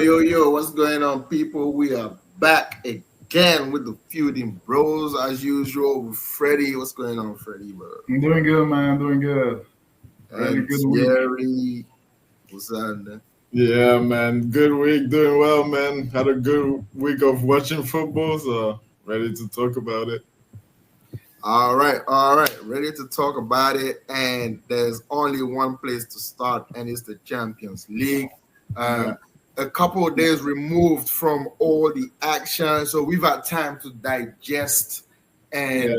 Yo, what's going on, people? We are back again with the Feuding Bros, as usual, with Freddie. What's going on, Freddie, bro? I'm doing good, man. I'm doing good. Really And good week. Thierry, what's on? Yeah, man. Good week, doing well, man. Had a good week of watching football, so ready to talk about it. All right. Ready to talk about it. And there's only one place to start, and it's the Champions League. A couple of days removed from all the action, so we've had time to digest and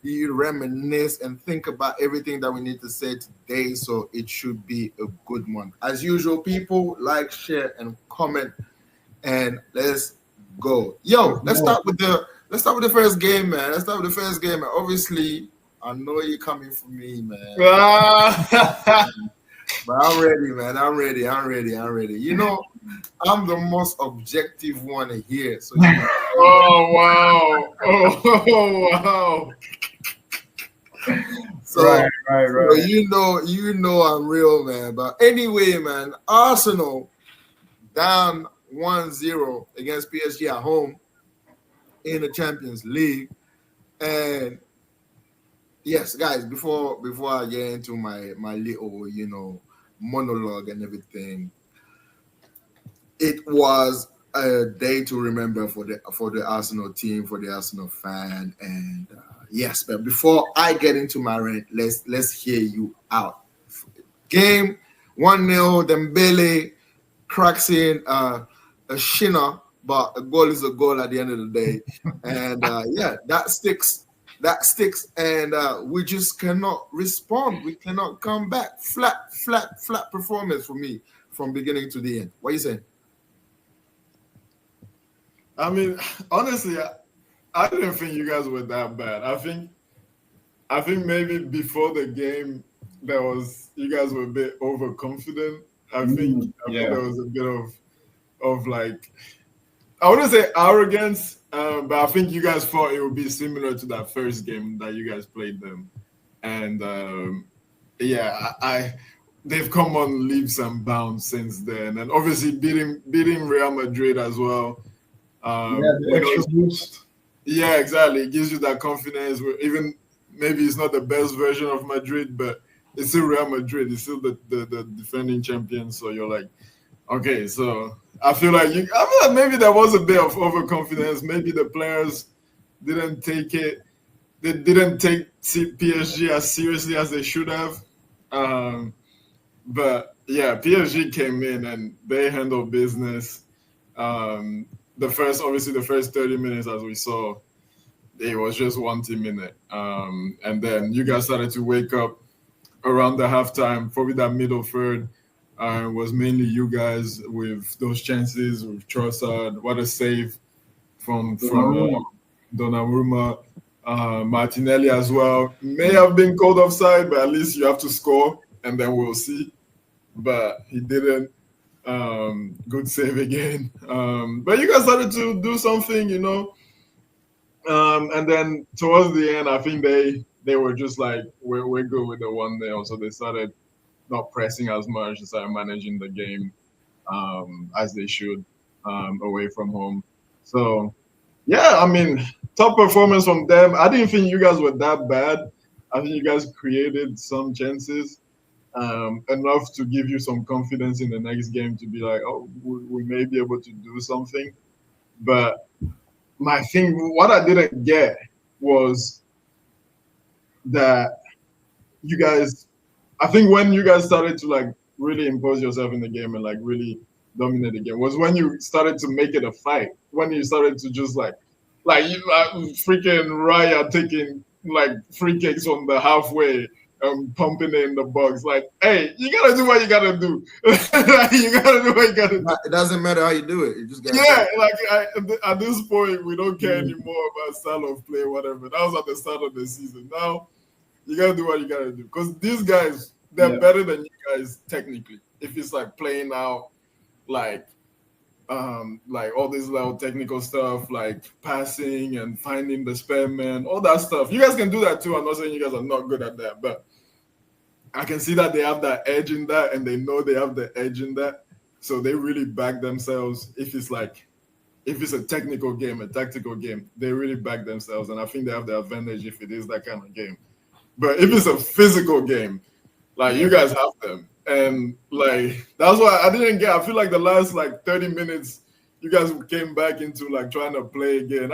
reminisce and think about everything that we need to say today. So it should be a good one. As usual, people, like, share, and comment, and let's go. Let's start with the first game, man. Obviously, I know you're coming for me, man. But I'm ready, man. I'm ready. You know, I'm the most objective one here. So Oh wow. So, right. So you know I'm real, man. But anyway, man, Arsenal down 1-0 against PSG at home in the Champions League. And yes, guys, before I get into my little, monologue and everything, it was a day to remember for the Arsenal team, for the Arsenal fan, and yes. But before I get into my rant, let's hear you out. Game 1-0, Dembélé cracks in a shinner, but a goal is a goal at the end of the day, and that sticks. And we just cannot respond. We cannot come back. Flat performance for me from beginning to the end. What are you saying? I mean, honestly, I didn't think you guys were that bad. I think maybe before the game, you guys were a bit overconfident. I think there was a bit of like, I wouldn't say arrogance, but I think you guys thought it would be similar to that first game that you guys played them, and they've come on leaps and bounds since then, and obviously beating Real Madrid as well. The extra boost. Yeah, exactly. It gives you that confidence. Even maybe it's not the best version of Madrid, but it's still Real Madrid. It's still the defending champions. So you're like, okay, so I feel like maybe there was a bit of overconfidence. Maybe the players didn't take it. They didn't take PSG as seriously as they should have. But yeah, PSG came in and they handled business. The first 30 minutes, as we saw, it was just one team in it. And then you guys started to wake up around the halftime, probably that middle third. Was mainly you guys with those chances with Trossard. What a save from Donnarumma. Martinelli as well. May have been called offside, but at least you have to score, and then we'll see. But he didn't. Good save again. But you guys started to do something, and then towards the end, I think they were just like, we're good with the 1-0. So they started not pressing as much, they started managing the game as they should away from home. So, yeah, I mean, top performance from them. I didn't think you guys were that bad. I think you guys created some chances. Enough to give you some confidence in the next game to be like, oh, we may be able to do something. But my thing, what I didn't get was that you guys, I think when you guys started to like really impose yourself in the game and like really dominate the game was when you started to make it a fight. When you started to just like freaking Raya taking like free kicks on the halfway. Pumping in the box, like, hey, you gotta do what you gotta do. You gotta do what you gotta do. It doesn't matter how you do it. You just gotta at this point, we don't care anymore about style of play, whatever. That was at the start of the season. Now, you gotta do what you gotta do because these guys, they're better than you guys technically. If it's like playing out, like all this little technical stuff, like passing and finding the spare man, all that stuff. You guys can do that too. I'm not saying you guys are not good at that, but I can see that they have that edge in that, and they know they have the edge in that. So they really back themselves. If it's a technical game, a tactical game, they really back themselves. And I think they have the advantage if it is that kind of game. But if it's a physical game, like you guys have them. And like that's why I didn't get. I feel like the last like 30 minutes, you guys came back into like trying to play again.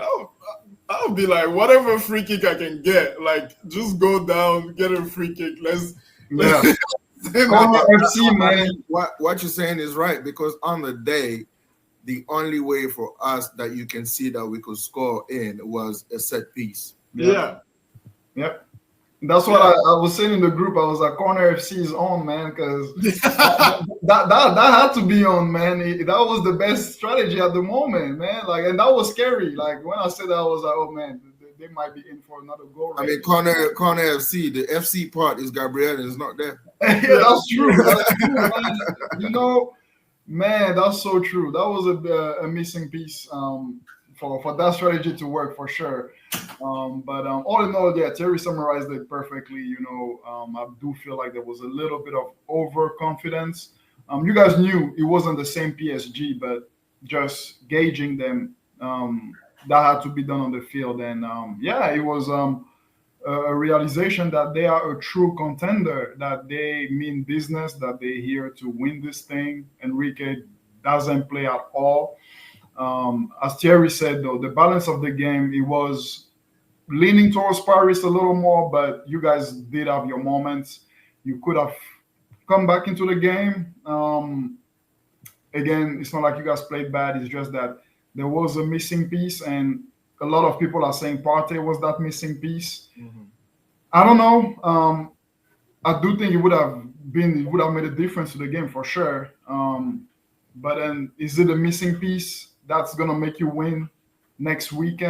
I'll be like, whatever free kick I can get, like just go down, get a free kick. Let's FC, man. What you're saying is right, because on the day, the only way for us that you can see that we could score in was a set piece. Yeah. Yep. That's what I was saying in the group. I was like, Corner FC is on, man, because that had to be on, man. That was the best strategy at the moment, man. Like, and that was scary. Like when I said that, I was like, oh man, they might be in for another goal. I mean, Corner FC, the FC part is Gabriel and it's not there. Yeah, that's true. That's true, man. You know, man, that's so true. That was a missing piece for that strategy to work for sure. But all in all, yeah, Terry summarized it perfectly. You know, I do feel like there was a little bit of overconfidence. You guys knew it wasn't the same PSG, but just gauging them, that had to be done on the field. And yeah, it was a realization that they are a true contender, that they mean business, that they're here to win this thing. Enrique doesn't play at all. As Thierry said, though, the balance of the game, it was leaning towards Paris a little more, but you guys did have your moments. You could have come back into the game. Again, it's not like you guys played bad. It's just that there was a missing piece, and a lot of people are saying Partey was that missing piece. Mm-hmm. I don't know. I do think it would have made a difference to the game for sure. But then, is it a missing piece that's gonna make you win next week?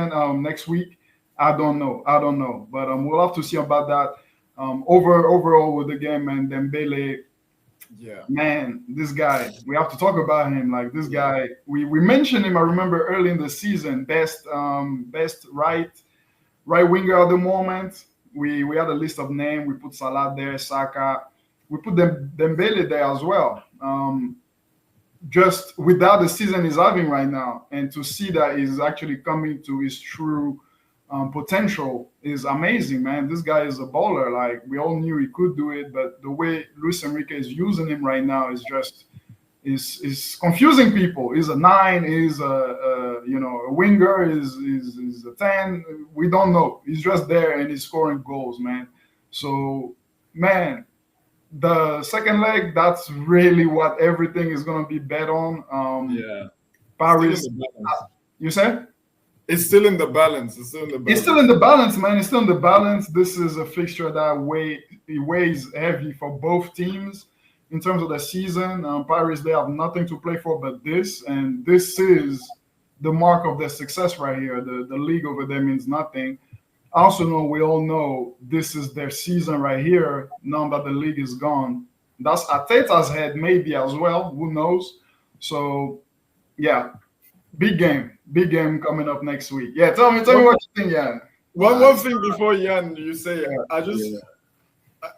I don't know. But we'll have to see about that. Overall with the game, and Dembélé, yeah, man, this guy, we have to talk about him. Like this guy, we mentioned him. I remember early in the season, best right winger at the moment. We had a list of names. We put Salah there, Saka. We put Dembélé there as well. Just without the season he's having right now, and to see that he's actually coming to his true potential is amazing, man. This guy is a baller. Like we all knew he could do it, but the way Luis Enrique is using him right now is just is confusing people. He's a 9, he's a winger, is a 10. We don't know. He's just there and he's scoring goals, man. So, man, the second leg, that's really what everything is gonna be bet on. Paris. You said? It's still in the balance. It's still in the balance, man. It's still in the balance. This is a fixture that weighs heavy for both teams in terms of the season. Paris, they have nothing to play for but this, and this is the mark of their success right here. The league over there means nothing. Arsenal, we all know this is their season right here, now that the league is gone. That's Arteta's head maybe as well. Who knows? So, yeah, big game coming up next week. Yeah, tell me what you think, Jan. One thing before Jan, you say,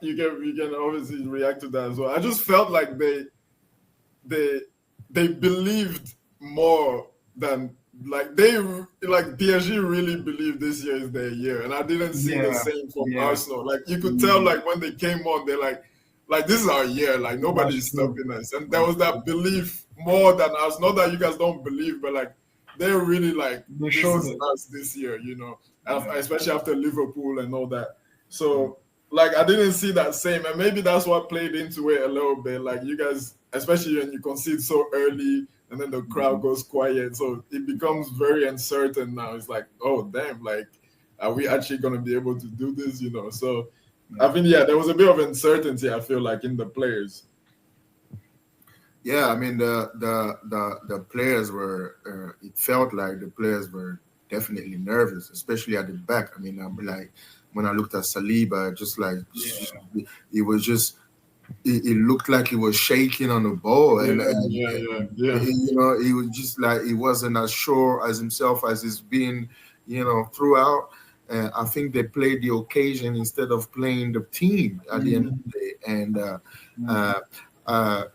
you can obviously react to that as well. I just felt like they believed more than PSG really believed this year is their year, and I didn't see the same from Arsenal. Like you could tell, like when they came on, they're like this is our year. Like nobody's stopping us, and there was that belief more than us. Not that you guys don't believe, but like they're really like this is us this year, you know, especially after Liverpool and all that. So like I didn't see that same, and maybe that's what played into it a little bit. Like you guys, especially when you concede so early. And then the crowd goes quiet, so it becomes very uncertain now. It's like, oh damn, like, are we actually gonna be able to do this? You know. So, I think there was a bit of uncertainty. I feel like in the players. Yeah, I mean the players were. It felt like the players were definitely nervous, especially at the back. I mean, I'm like when I looked at Saliba, it was just. It looked like he was shaking on the ball, and you know, he was just like he wasn't as sure as himself as he's been, you know, throughout. I think they played the occasion instead of playing the team at the end of the day, and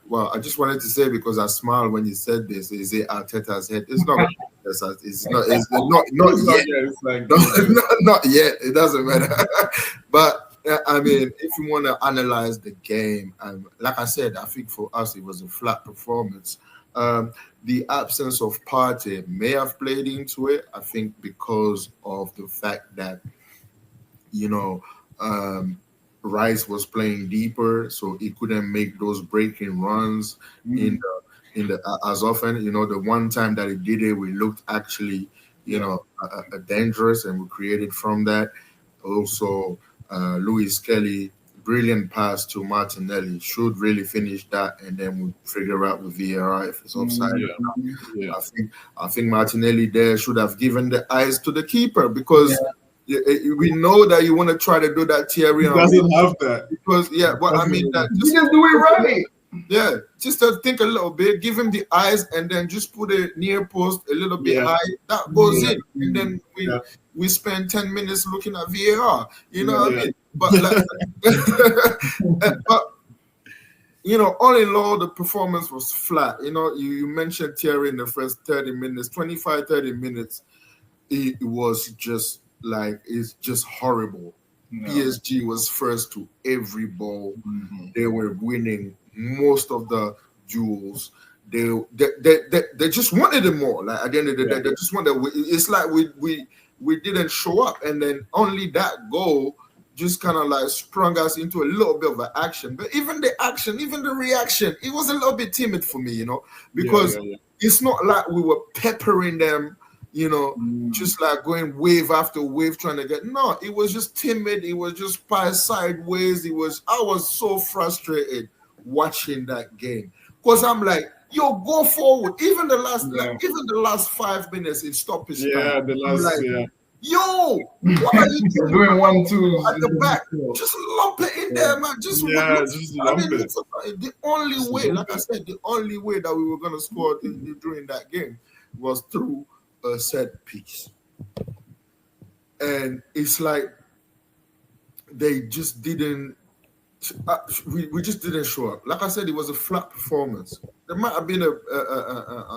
well, I just wanted to say because I smiled when you said this. Is it Arteta's head? It's not. It's not. It's not yet. It's like Not yet. It doesn't matter. But I mean, if you want to analyze the game, like I said, I think for us it was a flat performance. The absence of Partey may have played into it. I think because of the fact that Rice was playing deeper, so he couldn't make those breaking runs in the as often. The one time that he did it, we looked actually, dangerous, and we created from that. Also, Louis Kelly, brilliant pass to Martinelli, should really finish that, and then we figure out with VAR if it's offside. Yeah. I think Martinelli there should have given the eyes to the keeper because. We know that you want to try to do that, Thierry. He doesn't have that. Because, I mean, that just do it right. Yeah, just to think a little bit, give him the eyes, and then just put a near post a little bit high. That goes in, and then we spend 10 minutes looking at VAR. You know what I mean? But all in all, the performance was flat. You mentioned Thierry in the first 30 minutes, 25, 30 minutes. It was just. It's just horrible. No. PSG was first to every ball. Mm-hmm. They were winning most of the duels. They just wanted it more. Like at the end of the day, they just wanted. It's like we didn't show up, and then only that goal just kind of like sprung us into a little bit of an action. But even the action, even the reaction, it was a little bit timid for me, because it's not like we were peppering them. Just like going wave after wave trying to get. No, it was just timid. It was just passed sideways. I was so frustrated watching that game because I'm like, yo, go forward. Even the last 5 minutes in stoppage time. Yeah, the last. Yo, what are you doing? Doing 1-2 at the back. Just lump it in there, man. Just lump it. The only way, like I said, the only way that we were gonna score during that game was through a set piece, and it's like they just didn't. We just didn't show up. Like I said, it was a flat performance. There might have been a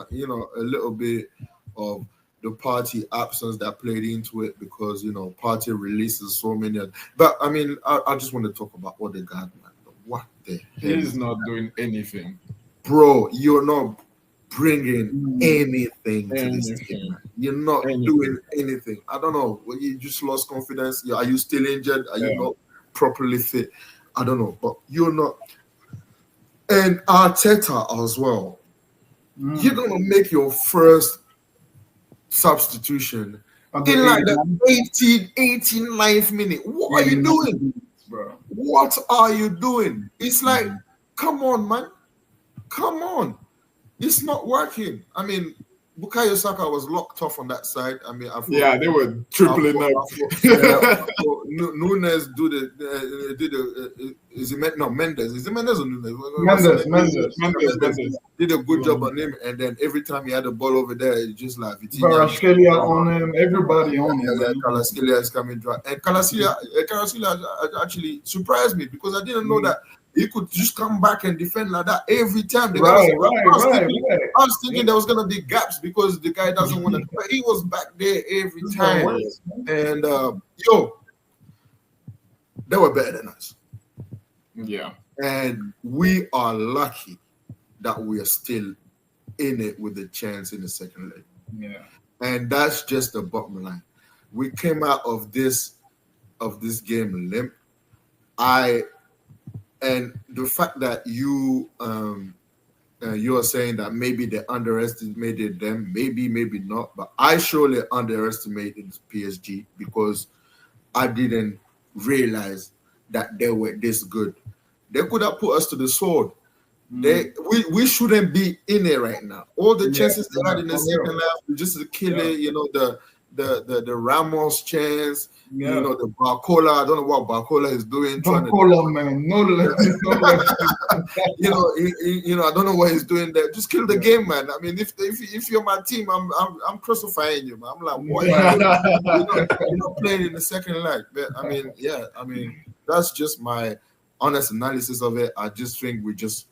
little bit of the Partey absence that played into it because Partey releases so many. But I mean, I just want to talk about Odegaard, man. What the hell? He's not doing anything, bro. You're not bringing anything to this team, man. You're not doing anything. I don't know. Well, you just lost confidence. Are you still injured? Are you not properly fit? I don't know. But you're not. And Arteta as well. You're going to make your first substitution in like the 89th minute. What are you doing, bro? What are you doing? It's like, come on, man. Come on. It's not working. I mean, Bukayo Saka was locked off on that side. I mean, they were tripling up. Nunes did Mendes. Is it Mendes or Nunes? Mendes did a good job on him, and then every time he had the ball over there, it's just like Kvaratskhelia on him, everybody on him. Kvaratskhelia is coming dry, and Kvaratskhelia actually surprised me because I didn't know that. He could just come back and defend like that every time. I was thinking there was going to be gaps because the guy doesn't want to play. He was back there every time. And, they were better than us. Yeah. And we are lucky that we are still in it with a chance in the second leg. Yeah. And that's just the bottom line. We came out of this game limp. And the fact that you are saying that maybe they underestimated them, maybe not, but I surely underestimated PSG because I didn't realize that they were this good. They could have put us to the sword. We shouldn't be in it right now. All the chances they had in the second half, just to kill it, the Ramos chance, the Barcola. I don't know what Barcola is doing. Barcola, man, I don't know what he's doing there. Just kill the game, man. I mean, if you're my team, I'm crucifying you, man. I'm like, what? You're not playing in the second leg. But I mean, that's just my honest analysis of it. I just think we just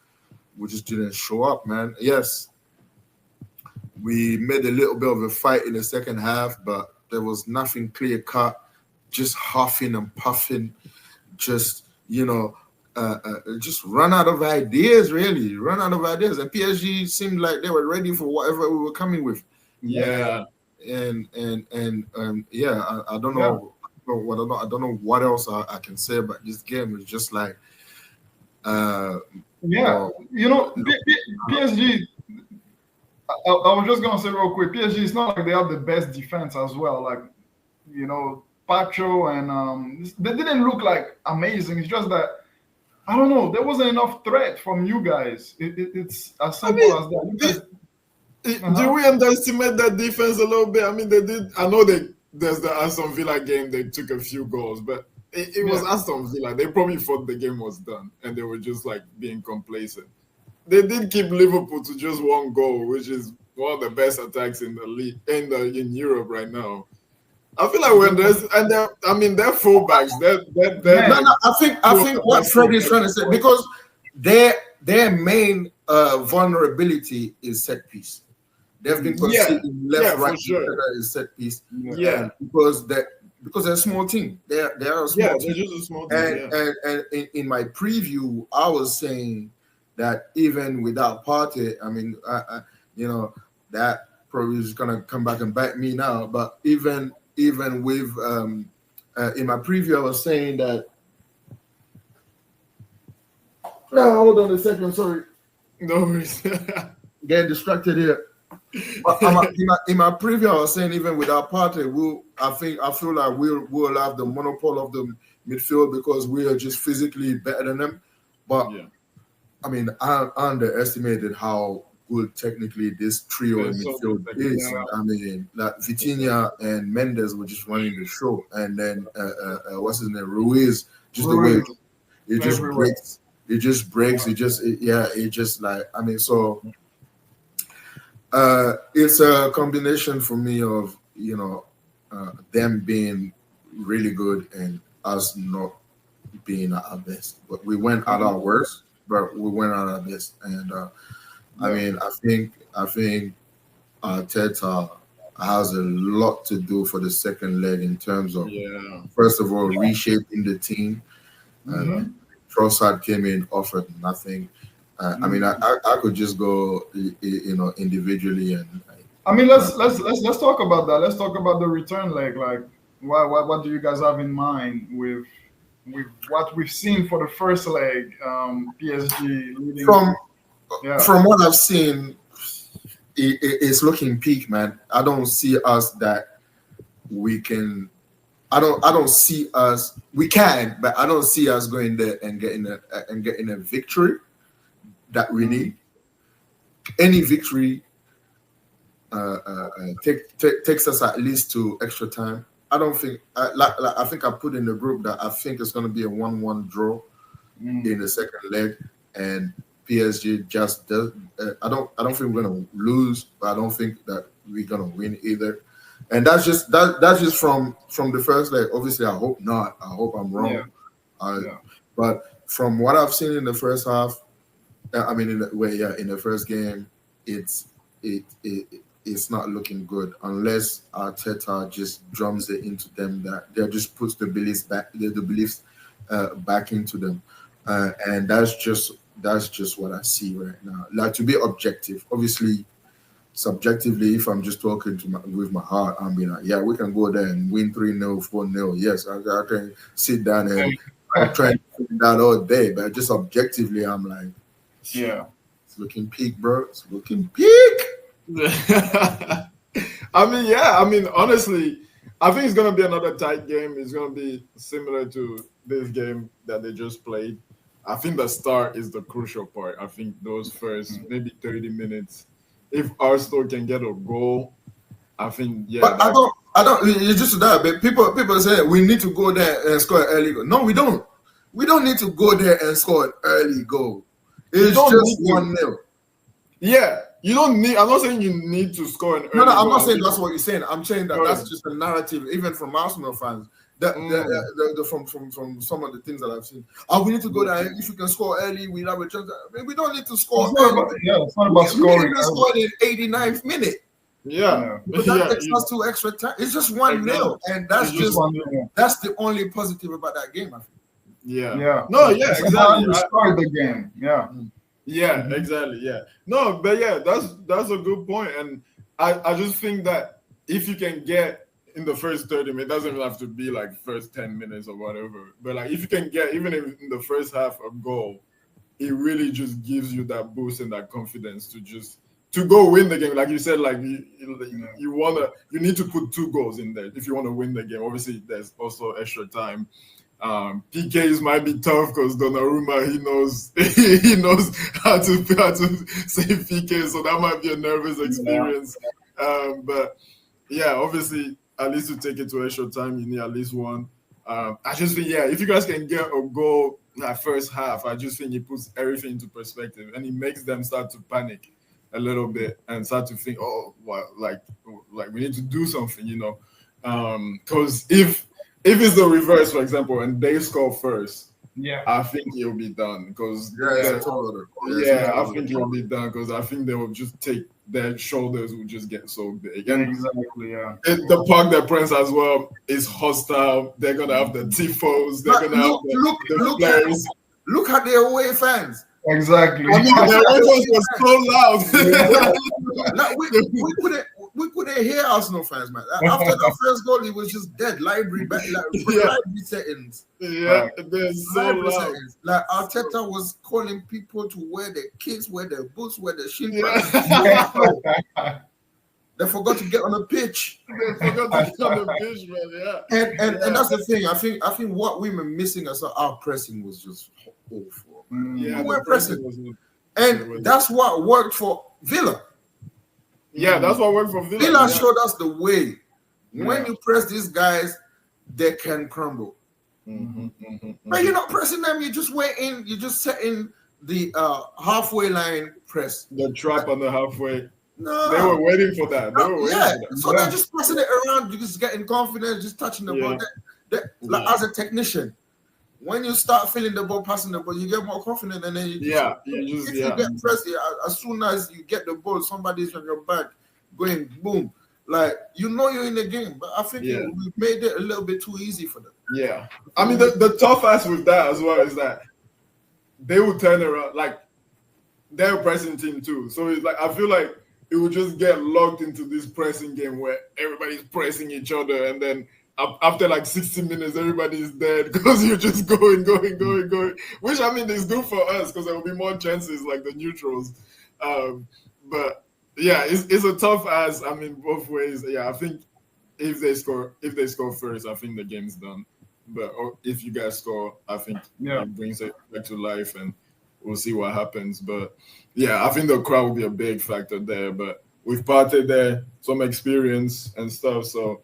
we just didn't show up, man. Yes, we made a little bit of a fight in the second half, but there was nothing clear cut. Just huffing and puffing, just just run out of ideas. Really, run out of ideas. And PSG seemed like they were ready for whatever we were coming with. Yeah, and yeah, I don't know. I don't know what else I can say about this game. It's just like, PSG. I was just gonna say real quick, PSG. It's not like they have the best defense as well. Like, Pacho and they didn't look like amazing. It's just that I don't know. There wasn't enough threat from you guys. It's as simple as that. Do we underestimate that defense a little bit? I mean, they did. I know there's the Aston Villa game. They took a few goals, but it was Aston Villa. They probably thought the game was done, and they were just like being complacent. They did keep Liverpool to just one goal, which is one of the best attacks in the league in Europe right now. I feel like when their fullbacks, I think what Freddie is trying to say, because their main vulnerability is set piece. They've been conceding left, right, sure. Is set piece. Yeah, because they're a small team. They're a small team. They're just a small team. And in my preview, I was saying that even without Partey, I mean, that probably is gonna come back and bite me now. But even with in my preview, I was saying that. No, hold on a second. Sorry, no worries. Getting distracted here. In my preview, I was saying even without Partey, I feel like we'll have the monopole of the midfield because we are just physically better than them. But I mean, I underestimated how good technically this trio in midfield is. I mean, like Vitinha and Mendes were just running the show, and then what's his name, Ruiz, just the way it just breaks. It just breaks. It just like, I mean, so it's a combination for me of them being really good and us not being at our best. But we went at our worst, but we went at our best. And I mean, I think Arteta has a lot to do for the second leg in terms of first of all reshaping the team. Trossard came in, offered nothing. I mean, I could just go, individually, and I mean, let's talk about that. Let's talk about the return leg. Like, what do you guys have in mind with what we've seen for the first leg? PSG leading from what I've seen, it's looking peak, man. I don't see us that we can. I don't see us. We can, but I don't see us going there and getting a victory that we need. Any victory takes us at least to extra time. I don't think. I think I put in the group that I think it's going to be a 1-1 draw in the second leg, and PSG just does. I don't think we're going to lose, but I don't think that we're going to win either. And that's just from the first leg. Obviously, I hope not. I hope I'm wrong. But from what I've seen in the first half, I mean, in the first game, it's not looking good unless Arteta just drums it into them, that they just puts the beliefs back into them, and that's just what I see right now. Like, to be objective, obviously. Subjectively, if I'm just talking with my heart, I'm being like, yeah, we can go there and win 3-0, 4-0. Yes, I can sit down and try and figure that all day. But just objectively, I'm like, it's looking peak, bro. It's looking peak. I mean, honestly, I think it's going to be another tight game. It's going to be similar to this game that they just played. I think the start is the crucial part. I think those first maybe 30 minutes. If Arsenal can get a goal, I think But I don't. It's just that. But people say we need to go there and score an early goal. No, we don't. We don't need to go there and score an early goal. It's just 1-0. Yeah, you don't need. I'm not saying you need to score an early goal. No, I'm not saying that's what you're saying. I'm saying that that's just a narrative, even from Arsenal fans. From some of the things that I've seen. We need to go there. If we can score early, we have a chance. I mean, we don't need to score. It's not about scoring. We scored in 89th minute. Yeah, but that takes us to extra time. It's just 1-0, and that's that's the only positive about that game. I think. Yeah. No. Yeah. Exactly. You start the game. Yeah. Yeah. Exactly. Yeah. No, but yeah, that's a good point, and I just think that if you can get in the first 30 minutes, it doesn't even have to be like first 10 minutes or whatever. But like if you can get even in the first half a goal, it really just gives you that boost and that confidence to go win the game. Like you said, like you need to put 2 goals in there if you want to win the game. Obviously, there's also extra time. PKs might be tough because Donnarumma he knows how to save PKs, so that might be a nervous experience. But yeah, obviously, at least to take it to extra time, you need at least one. I just think if you guys can get a goal in that first half, I just think it puts everything into perspective and it makes them start to panic a little bit and start to think, like we need to do something, because if it's the reverse, for example, and they score first, I think it'll be done because I think it'll be done because I think they will just take their shoulders will just get so big. And exactly, the Parc des Princes as well is hostile. They're gonna have the tifos. They're gonna have the players. Look at the away fans. Exactly. I mean, the away fans was so loud. We couldn't hear Arsenal fans, man. After the first goal, it was just dead. Library settings. Yeah, they're so loud. Settings. Like Arteta was calling people to wear their kits, wear their boots, wear their shin pads. They forgot to get on the pitch. Man. Yeah. And that's the thing. I think what we were missing as our pressing was just awful. Yeah, we were pressing, and that's what worked for Villa. Yeah, that's what worked for Villa. Villa showed us the way. When you press these guys, they can crumble. But you're not pressing them. You just waiting. You just setting the halfway line press. The trap on the halfway. No, they were waiting for that. So they're just passing it around. You just getting confidence, just touching the ball. Like as a technician, when you start feeling the ball, passing the ball, you get more confident, and then you get pressed. As soon as you get the ball, somebody's on your back, going boom. Like you're in the game, but I think we made it a little bit too easy for them. Yeah, I mean the tough ass with that as well is that they will turn around. Like they're a pressing team too, so it's like I feel like it will just get locked into this pressing game where everybody's pressing each other, and then after like 60 minutes, everybody's dead because you're just going. Which I mean is good for us because there will be more chances like the neutrals. But yeah, it's a tough ass. I mean, both ways. Yeah, I think if they score first, I think the game's done. But if you guys score, I think it brings it back to life, and we'll see what happens. But yeah, I think the crowd will be a big factor there. But with Partey there, some experience and stuff, so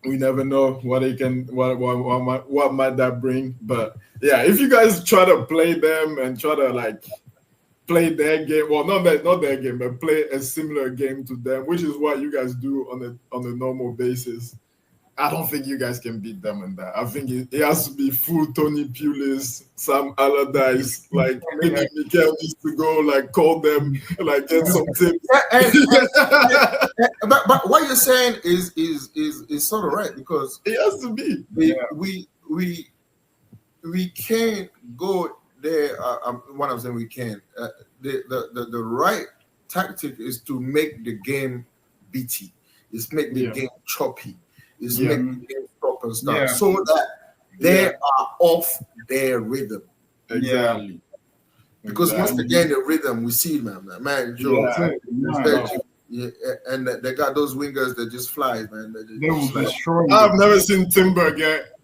we never know what they can, what might that bring. But yeah, if you guys try to play them and try to like play their game, well, not their game, but play a similar game to them, which is what you guys do on a normal basis, I don't think you guys can beat them in that. I think it has to be full Tony Pulis, Sam Allardyce, like maybe Mikel needs to go like call them, like get some tips. But what you're saying is sort of right, because it has to be. We can't go there. What I'm saying, we can't. The right tactic is to make the game beaty. It's make the game choppy. Is make the game stop and start so that they are off their rhythm. Exactly. Because once they get in the rhythm, we see man, Joe. And they got those wingers that just fly, man. They will destroy. I've never seen Timber get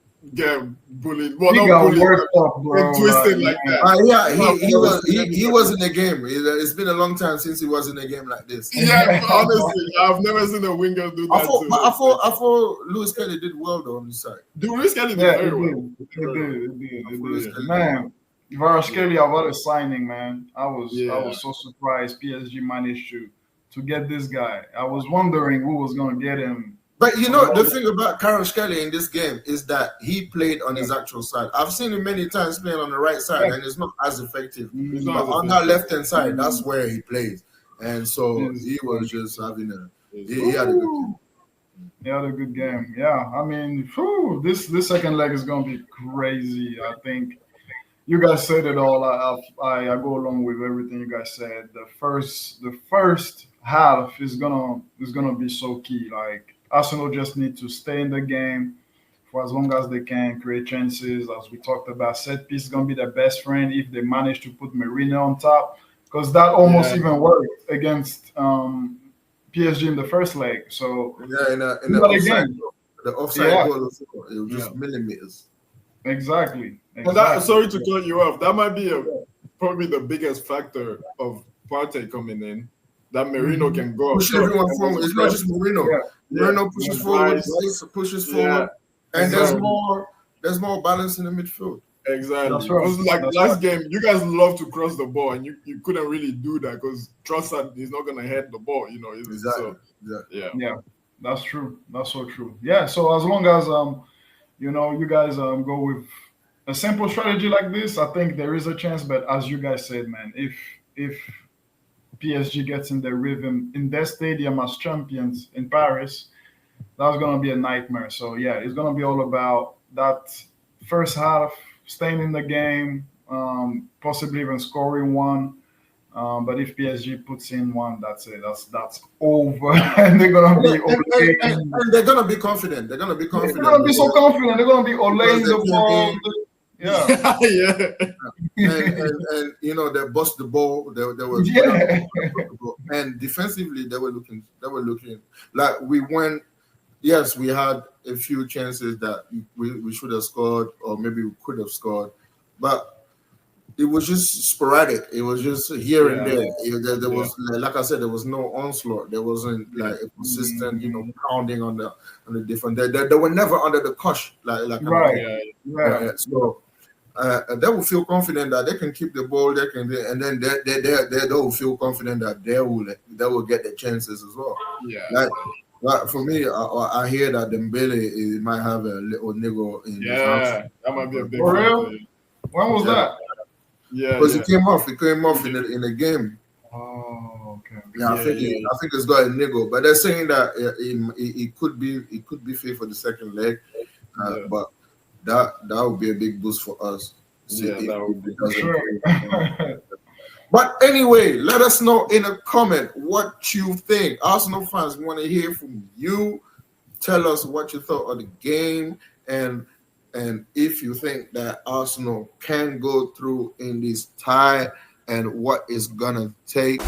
bullied. Well, he not bullied, but twisted like that. He was in the game. It's been a long time since he was in a game like this. Yeah, honestly, I've never seen a winger do that. I thought Lewis Kelly did well though on the side. Lewis Kelly did very well. He did. Man, Kvaratskhelia, what a signing, man. I was so surprised PSG managed to get this guy. I was wondering who was going to get him But you know, the thing about Kelly in this game is that he played on his actual side. I've seen him many times playing on the right side, and it's not as effective. But on that left-hand side, that's where he plays. And so he was just having he had a good game. He had a good game. Yeah, I mean, this second leg is gonna be crazy. I think you guys said it all. I go along with everything you guys said. The first half is gonna be so key. Like Arsenal just need to stay in the game for as long as they can, create chances. As we talked about, set piece is gonna be their best friend if they manage to put Marina on top, because that almost even worked against PSG in the first leg. So in the offside goal, it was just millimeters. Exactly. Sorry to cut you off. That might be probably the biggest factor of Partey coming in. That Merino can go. Push everyone forward. It's not just Merino. Merino pushes forward, Rice pushes forward, and there's more balance in the midfield. Exactly. That's right. Because last game, you guys love to cross the ball, and you couldn't really do that because Trossard is not gonna head the ball. Exactly. So, yeah, that's true. That's so true. Yeah. So as long as you guys go with a simple strategy like this, I think there is a chance. But as you guys said, man, if PSG gets in their rhythm in their stadium as champions in Paris, that's gonna be a nightmare. So yeah, it's gonna be all about that first half, staying in the game, possibly even scoring one. But if PSG puts in one, that's it. That's over, and they're gonna be and they're gonna be confident. They're gonna be confident. They're gonna be so confident. They're gonna be olaying the ball. Yeah. And they bust the ball. They were and defensively they were looking like we went. Yes, we had a few chances that we should have scored, or maybe we could have scored, but it was just sporadic. It was just here and there. There was, like I said, there was no onslaught. There wasn't like a consistent, pounding on the different. They were never under the cosh, right. So they will feel confident that they can keep the ball. They can, and then they will feel confident that they will get the chances as well. Yeah. But for me, I hear that Dembele might have a little niggle in the that might be a big. For real? When was that? Yeah, because it came off. It came off in the game. Oh, okay. Yeah, I think it's got a niggle, but they're saying that it could be fit for the second leg, but that would be a big boost for us. That would be sure. But anyway, let us know in a comment what you think. Arsenal fans want to hear from you. Tell us what you thought of the game, and if you think that Arsenal can go through in this tie, and what it's gonna take.